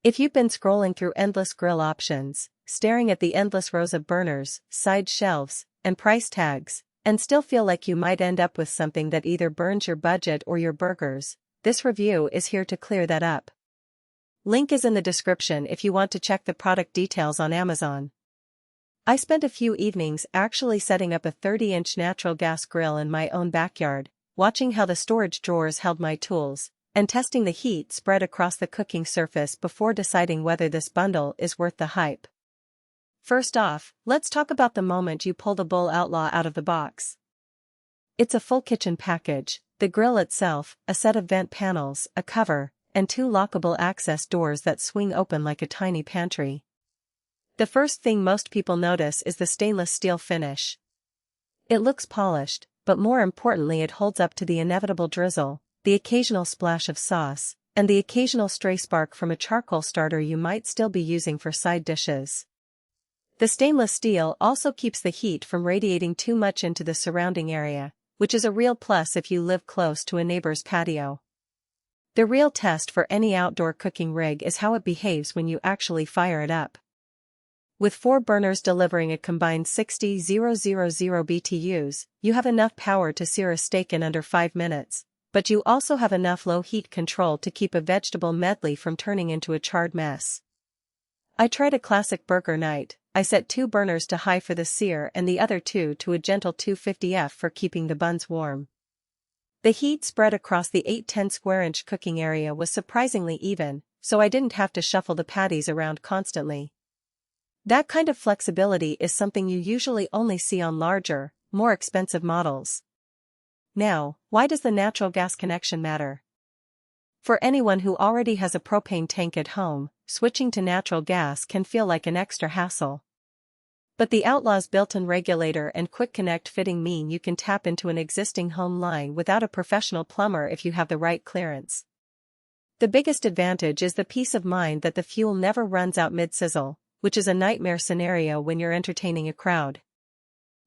If you've been scrolling through endless grill options, staring at the endless rows of burners, side shelves, and price tags, and still feel like you might end up with something that either burns your budget or your burgers, this review is here to clear that up. Link is in the description if you want to check the product details on Amazon. I spent a few evenings actually setting up a 30-inch natural gas grill in my own backyard, watching how the storage drawers held my tools, and testing the heat spread across the cooking surface before deciding whether this bundle is worth the hype. First off, let's talk about the moment you pull the Bull Outlaw out of the box. It's a full kitchen package: the grill itself, a set of vent panels, a cover, and 2 lockable access doors that swing open like a tiny pantry. The first thing most people notice is the stainless steel finish. It looks polished, but more importantly it holds up to the inevitable drizzle, the occasional splash of sauce, and the occasional stray spark from a charcoal starter you might still be using for side dishes. The stainless steel also keeps the heat from radiating too much into the surrounding area, which is a real plus if you live close to a neighbor's patio. The real test for any outdoor cooking rig is how it behaves when you actually fire it up. With 4 burners delivering a combined 60,000 BTUs, you have enough power to sear a steak in under 5 minutes, but you also have enough low heat control to keep a vegetable medley from turning into a charred mess. I tried a classic burger night. I set 2 burners to high for the sear and the other 2 to a gentle 250F for keeping the buns warm. The heat spread across the 8-10 square inch cooking area was surprisingly even, so I didn't have to shuffle the patties around constantly. That kind of flexibility is something you usually only see on larger, more expensive models. Now, why does the natural gas connection matter? For anyone who already has a propane tank at home, switching to natural gas can feel like an extra hassle. But the Outlaw's built-in regulator and quick connect fitting mean you can tap into an existing home line without a professional plumber if you have the right clearance. The biggest advantage is the peace of mind that the fuel never runs out mid-sizzle, which is a nightmare scenario when you're entertaining a crowd.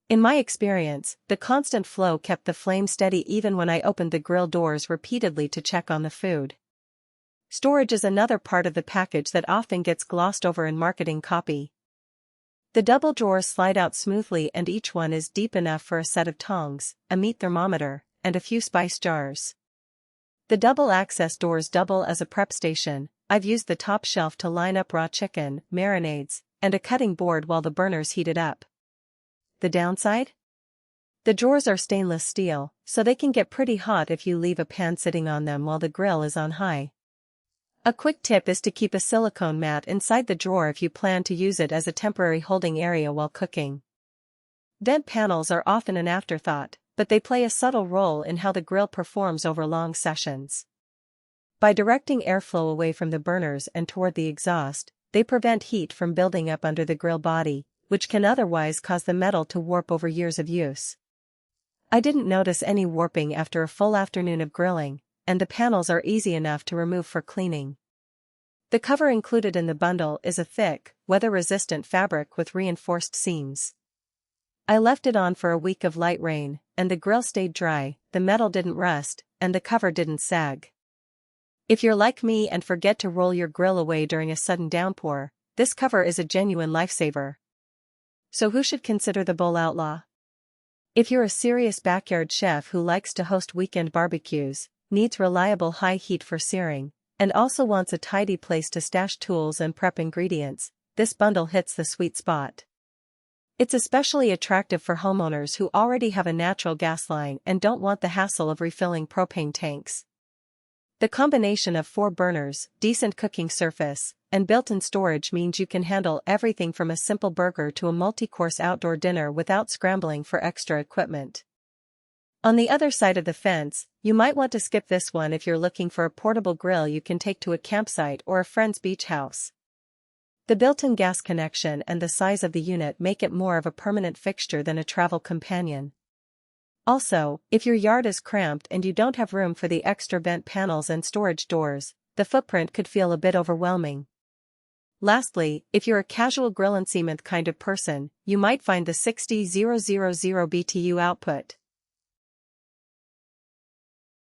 In my experience, the constant flow kept the flame steady even when I opened the grill doors repeatedly to check on the food. Storage is another part of the package that often gets glossed over in marketing copy. The double drawers slide out smoothly and each one is deep enough for a set of tongs, a meat thermometer, and a few spice jars. The double access doors double as a prep station. I've used the top shelf to line up raw chicken, marinades, and a cutting board while the burners heated up. The downside? The drawers are stainless steel, so they can get pretty hot if you leave a pan sitting on them while the grill is on high. A quick tip is to keep a silicone mat inside the drawer if you plan to use it as a temporary holding area while cooking. Vent panels are often an afterthought, but they play a subtle role in how the grill performs over long sessions. By directing airflow away from the burners and toward the exhaust, they prevent heat from building up under the grill body, which can otherwise cause the metal to warp over years of use. I didn't notice any warping after a full afternoon of grilling, and the panels are easy enough to remove for cleaning. The cover included in the bundle is a thick, weather-resistant fabric with reinforced seams. I left it on for a week of light rain, and the grill stayed dry, the metal didn't rust, and the cover didn't sag. If you're like me and forget to roll your grill away during a sudden downpour, this cover is a genuine lifesaver. So who should consider the Bull Outlaw? If you're a serious backyard chef who likes to host weekend barbecues, needs reliable high heat for searing, and also wants a tidy place to stash tools and prep ingredients, this bundle hits the sweet spot. It's especially attractive for homeowners who already have a natural gas line and don't want the hassle of refilling propane tanks. The combination of 4 burners, decent cooking surface, and built-in storage means you can handle everything from a simple burger to a multi-course outdoor dinner without scrambling for extra equipment. On the other side of the fence, you might want to skip this one if you're looking for a portable grill you can take to a campsite or a friend's beach house. The built-in gas connection and the size of the unit make it more of a permanent fixture than a travel companion. Also, if your yard is cramped and you don't have room for the extra vent panels and storage doors, the footprint could feel a bit overwhelming. Lastly, if you're a casual grill and cement kind of person, you might find the 60,000 BTU output